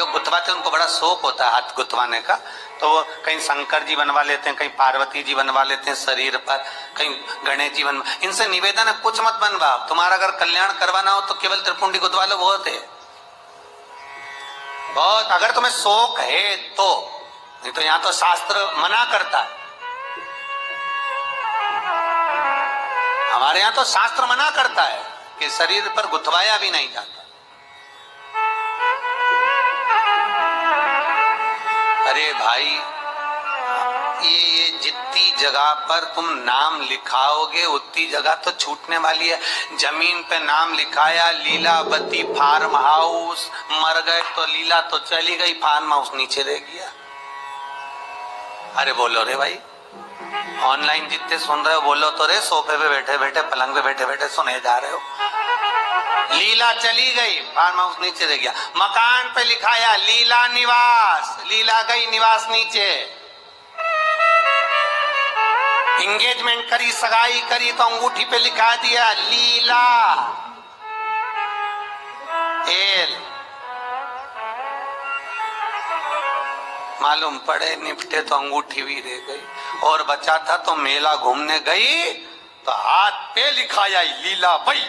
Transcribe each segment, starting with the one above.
लोग गुथवाते, उनको बड़ा शौक होता है हाथ गुथवाने का, तो वो कहीं शंकर जी बनवा लेते हैं, कहीं पार्वती जी बनवा लेते हैं शरीर पर, कहीं गणेश जी बनवा। इनसे निवेदन है कुछ मत बनवा, तुम्हारा अगर कल्याण करवाना हो तो केवल त्रिपुंडी गुथवा लो, बहुत है बहुत, अगर तुम्हें शौक है तो। नहीं तो यहां तो शास्त्र मना करता है, हमारे यहां तो शास्त्र मना करता है कि शरीर पर गुथवाया भी नहीं जाता। अरे भाई, ये जितनी जगह पर तुम नाम लिखाओगे उतनी जगह तो छूटने वाली है। जमीन पे नाम लिखाया लीलावती फार्म हाउस, मर गए तो लीला तो चली गई, फार्म हाउस नीचे रह गया। अरे बोलो रे भाई, ऑनलाइन जितने सुन रहे हो बोलो तो रे, सोफे पे बैठे बैठे, पलंग पे बैठे बैठे सुने जा रहे हो। लीला चली गई, फार्म हाउस नीचे रह गया। मकान पे लिखाया लीला निवास, लीला गई, निवास नीचे। इंगेजमेंट करी, सगाई करी तो अंगूठी पे लिखा दिया लीला एल। मालूम पड़े निपटे तो अंगूठी भी रह गई, और बचा था तो मेला घूमने गई तो हाथ पे लिखाया लीला भाई।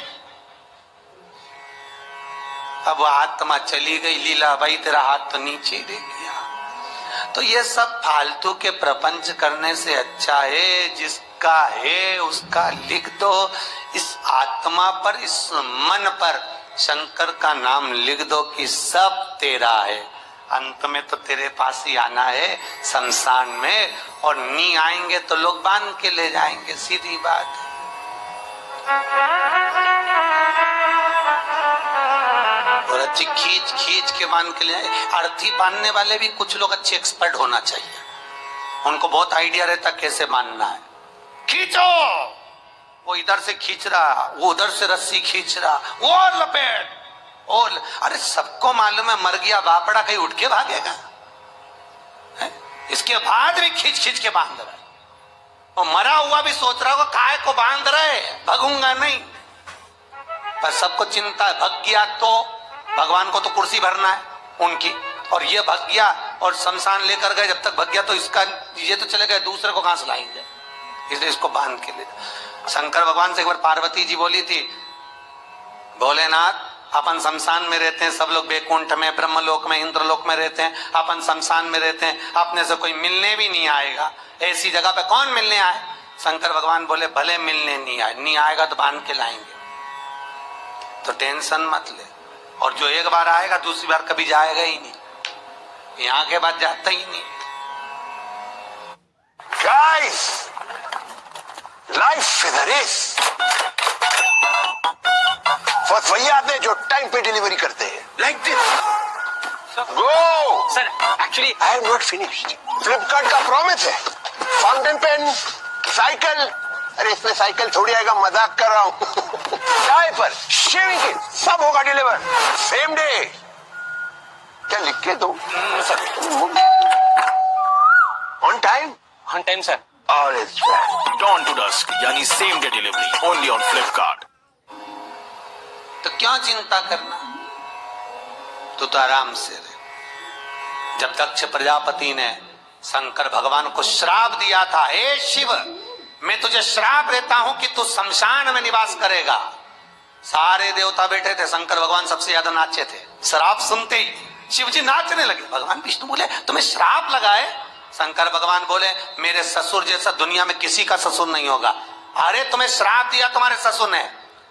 अब आत्मा चली गई, लीला भाई तेरा हाथ तो नीचे रह गया। तो ये सब फालतू के प्रपंच करने से अच्छा है जिसका है उसका लिख दो। इस आत्मा पर, इस मन पर शंकर का नाम लिख दो कि सब तेरा है। अंत में तो तेरे पास ही आना है शमशान में, और नहीं आएंगे तो लोग बांध के ले जाएंगे, सीधी बात है। और अच्छी खींच खींच के बांध के ले जाए। अर्थी बांधने वाले भी कुछ लोग अच्छे एक्सपर्ट होना चाहिए, उनको बहुत आइडिया रहता कैसे बांधना है। खींचो, वो इधर से खींच रहा, वो उधर से रस्सी खींच रहा, वो लपेट, और अरे सबको मालूम है मर गया बापड़ा कहीं उठ के भागेगा है? इसके बाद भी खींच खींच के बांध रहा है। और मरा हुआ भी सोच रहा होगा काय को बांध रहे, भगूंगा नहीं। पर सबको चिंता है, भग गया तो भगवान को तो कुर्सी भरना है उनकी, और ये भग गया और शमशान लेकर गए, जब तक भग गया तो इसका ये तो चले गए, दूसरे को कहां से लाएंगे, इसलिए इसको बांध के ले। शंकर भगवान से एक बार पार्वती जी बोली थी, भोलेनाथ अपन शमशान में रहते हैं, सब लोग बैकुंठ में, ब्रह्मलोक में, इंद्रलोक में रहते हैं, अपन शमशान में रहते हैं, अपने से कोई मिलने भी नहीं आएगा, ऐसी जगह पे कौन मिलने आए। शंकर भगवान बोले भले मिलने नहीं आएगा तो बांध के लाएंगे, तो टेंशन मत ले। और जो एक बार आएगा दूसरी बार कभी जाएगा ही नहीं, यहाँ के बाद जाता ही नहीं। Guys, life is a race. First वही आते हैं जो टाइम पे डिलीवरी करते हैं, like this. Go sir, actually I have not finished. Flipkart का प्रॉमिस है, फाउंटेन पेन, साइकिल, अरे इसमें साइकिल थोड़ी आएगा, मजाक कर रहा हूँ। चाय पर शेविंग किट सब होगा डिलीवर सेम डे। क्या लिख के दो on time? On time sir. All is well. Dawn to dusk यानी same day delivery only on Flipkart. तो क्यों चिंता करना, तो आराम से रहे। जब दक्ष प्रजापति ने शंकर भगवान को श्राप दिया था, हे शिव मैं तुझे श्राप देता हूं कि तू शमशान में निवास करेगा, सारे देवता बैठे थे, शंकर भगवान सबसे ज्यादा नाचे थे। श्राप सुनते ही शिव जी नाचने लगे। भगवान विष्णु बोले तुम्हें श्राप लगा है? शंकर भगवान बोले मेरे ससुर जैसा दुनिया में किसी का ससुर नहीं होगा। अरे तुम्हें श्राप दिया तुम्हारे ससुर ने।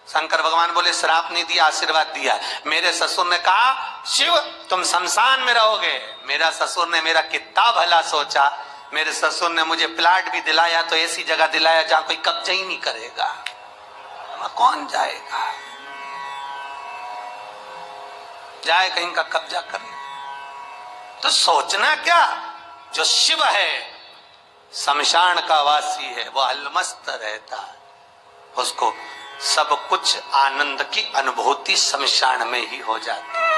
शंकर भगवान बोले श्राप नहीं दिया, आशीर्वाद दिया। मेरे ससुर ने कहा शिव तुम शमशान में रहोगे। मेरा ससुर ने मेरा कितना भला सोचा, मेरे ससुर ने मुझे प्लाट भी दिलाया तो ऐसी जगह दिलाया जहां कोई कब्जा ही नहीं करेगा, कौन जाएगा, जाए कहीं का कब्जा करने। तो सोचना क्या, जो शिव है शमशान का वासी है, वो अलमस्त रहता है, उसको सब कुछ आनंद की अनुभूति शमशान में ही हो जाती है।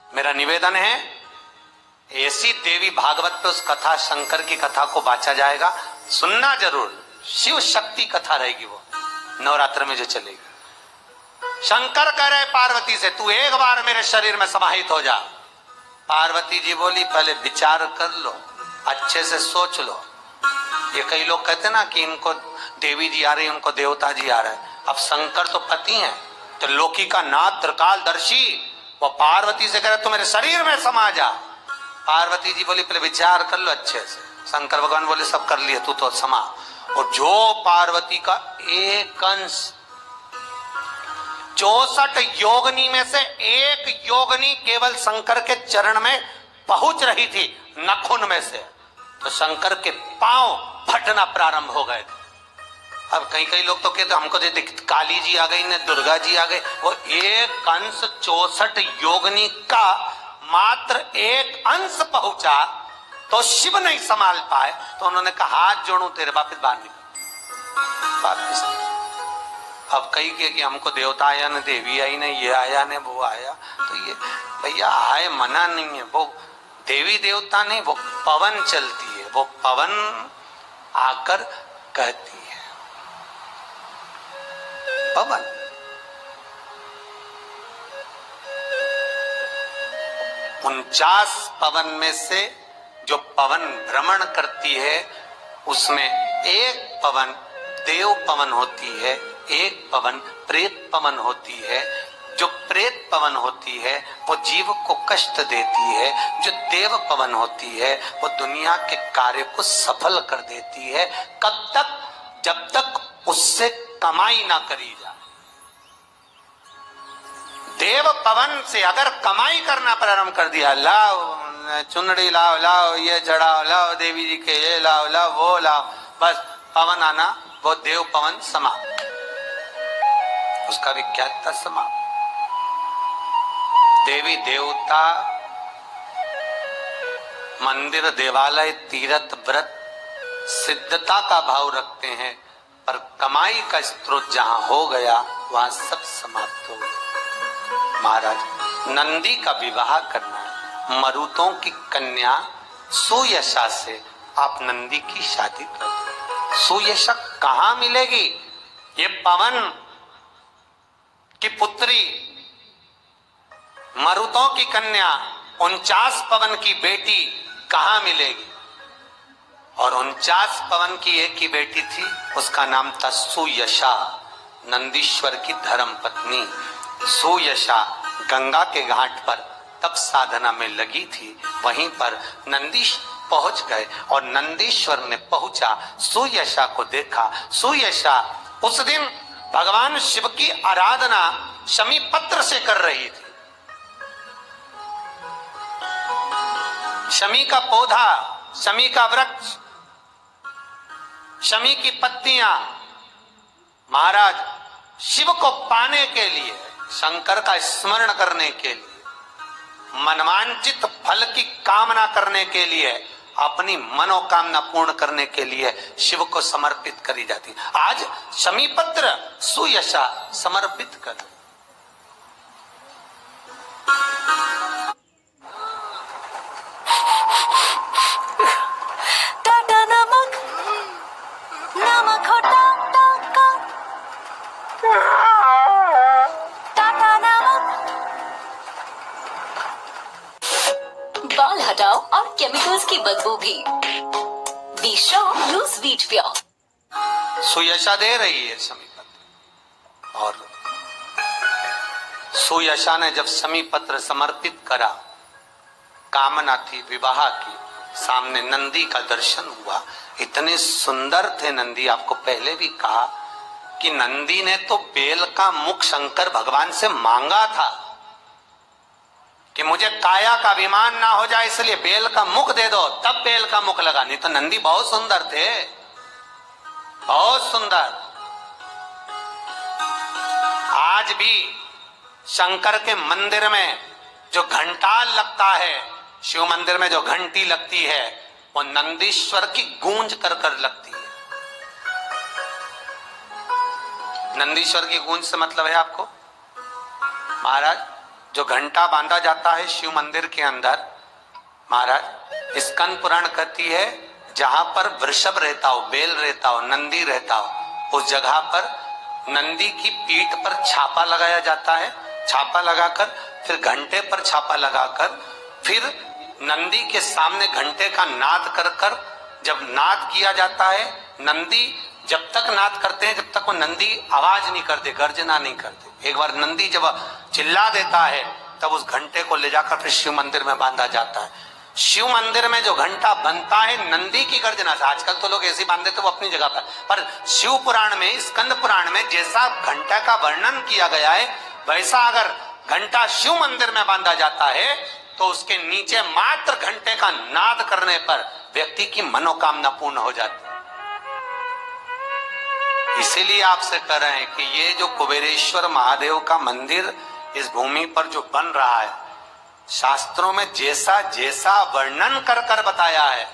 मेरा निवेदन है ऐसी देवी भागवत पे उस कथा शंकर की कथा को बांचा जाएगा, सुनना जरूर। शिव शक्ति कथा रहेगी वो, नवरात्र में जो चलेगी। शंकर कह रहे पार्वती से, तू एक बार मेरे शरीर में समाहित हो जा। पार्वती जी बोली, पहले विचार कर लो, अच्छे से सोच लो। ये कई लोग कहते ना कि इनको देवी जी आ रही, उनको देवता जी आ रहे हैं। अब शंकर तो पति हैं, तो लोकी का नाथ त्रिकालदर्शी, वो पार्वती से कह रहे तू मेरे शरीर में समा जा। पार्वती जी बोली, पहले विचार कर लो अच्छे से। शंकर भगवान बोले, सब कर लिए, तू तो समा। और जो पार्वती का एक अंश 64 योगनी में से एक योगनी केवल शंकर के चरण में पहुंच रही थी, नखुन में से, तो शंकर के पांव फटना प्रारंभ हो गए थे। अब कई लोग तो कहते हमको दे काली जी आ गई ने, दुर्गा जी आ गई। वो एक अंश 64 योगनी का मात्र एक अंश पहुंचा तो शिव नहीं संभाल पाए, तो उन्होंने कहा हाथ जोड़ू तेरे, वापिस बाहर निकल, वापिस। अब कई के कि हमको देवता आया न, देवी आई ने, ये आया ने, वो आया। तो ये भैया आए मना नहीं है, वो देवी देवता नहीं, वो पवन चलती है, वो पवन आकर कहती है, पवन। उनचास पवन में से जो पवन भ्रमण करती है, उसमें एक पवन देव पवन होती है, एक पवन प्रेत पवन होती है। जो प्रेत पवन होती है वो जीव को कष्ट देती है, जो देव पवन होती है वो दुनिया के कार्य को सफल कर देती है। कब तक? जब तक उससे कमाई ना करी जाए। देव पवन से अगर कमाई करना प्रारंभ कर दिया, लाओ चुनड़ी लाओ, लाओ ये चढ़ाओ, लाओ देवी जी के ये लाओ, लाओ वो लाओ, बस पवन आना, वो देव पवन समाप्त, उसका विख्यात समाप्त। देवी देवता मंदिर देवालय तीर्थ व्रत सिद्धता का भाव रखते हैं, पर कमाई का स्रोत जहां हो गया वहां सब समाप्त हो गया। महाराज नंदी का विवाह करना है, मरुतों की कन्या सुयशा से आप नंदी की शादी कर दो। सुयशा कहां मिलेगी? ये पवन की पुत्री, मरुतों की कन्या, 49 पवन की बेटी कहां मिलेगी? और 49 पवन की एक ही बेटी थी, उसका नाम था सुयशा, नंदीश्वर की धर्म पत्नी। सुयशा गंगा के घाट पर तप साधना में लगी थी, वहीं पर नंदीश पहुंच गए और नंदीश्वर ने पहुंचा, सुयशा को देखा। सुयशा उस दिन भगवान शिव की आराधना शमी पत्र से कर रही थी। शमी का पौधा, शमी का वृक्ष, शमी की पत्तियां, महाराज शिव को पाने के लिए, शंकर का स्मरण करने के लिए, मनवांचित फल की कामना करने के लिए, अपनी मनोकामना पूर्ण करने के लिए शिव को समर्पित करी जाती। आज शमी पत्र सुयशा समर्पित कर। टाटा नमक, नमक हो टाटा, टाटा नमक। बाल हटाओ और केमिकल्स की बदबू भी। Be sure use Veet pure. Suyasha दे रही है शमी पत्र, और सुयशा ने जब शमी पत्र समर्पित करा, कामना थी विवाह की, सामने नंदी का दर्शन हुआ। इतने सुंदर थे नंदी, आपको पहले भी कहा कि नंदी ने तो बेल का मुख शंकर भगवान से मांगा था कि मुझे काया का अभिमान ना हो जाए, इसलिए बेल का मुख दे दो, तब बेल का मुख लगा। नहीं तो नंदी बहुत सुंदर थे, बहुत सुंदर। आज भी शंकर के मंदिर में जो घंटाल लगता है, शिव मंदिर में जो घंटी लगती है, वो नंदीश्वर की गूंज कर कर लगती है। नंदीश्वर की गूंज से मतलब है आपको महाराज, जो घंटा बांधा जाता है शिव मंदिर के अंदर, महाराज स्कंद पुराण कहती है, जहां पर वृषभ रहता हो, बेल रहता हो, नंदी रहता हो, उस जगह पर नंदी की पीठ पर छापा लगाया जाता है, छापा लगाकर फिर घंटे पर छापा लगाकर फिर नंदी के सामने घंटे का नाद कर कर जब नाद किया जाता है, नंदी जब तक नाद करते हैं जब तक वो नंदी आवाज नहीं करते, गर्जना नहीं करते। एक बार नंदी जब चिल्ला देता है तब उस घंटे को ले जाकर फिर शिव मंदिर में बांधा जाता है। शिव मंदिर में जो घंटा बनता है नंदी की गर्जना से, आजकल तो लोग ऐसे बांध देते वो अपनी जगह पर शिव पुराण में, स्कंद पुराण में जैसा घंटा का वर्णन किया गया है वैसा अगर घंटा शिव मंदिर में बांधा जाता है तो उसके नीचे मात्र घंटे का नाद करने पर व्यक्ति की मनोकामना पूर्ण हो जाती है। इसीलिए आपसे कह रहे हैं कि ये जो कुबेरेश्वर महादेव का मंदिर इस भूमि पर जो बन रहा है, शास्त्रों में जैसा जैसा वर्णन कर कर बताया है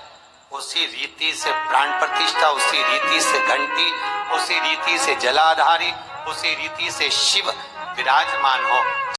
उसी रीति से प्राण प्रतिष्ठा, उसी रीति से घंटी, उसी रीति से जलाधारी, उसी रीति से शिव विराजमान हो।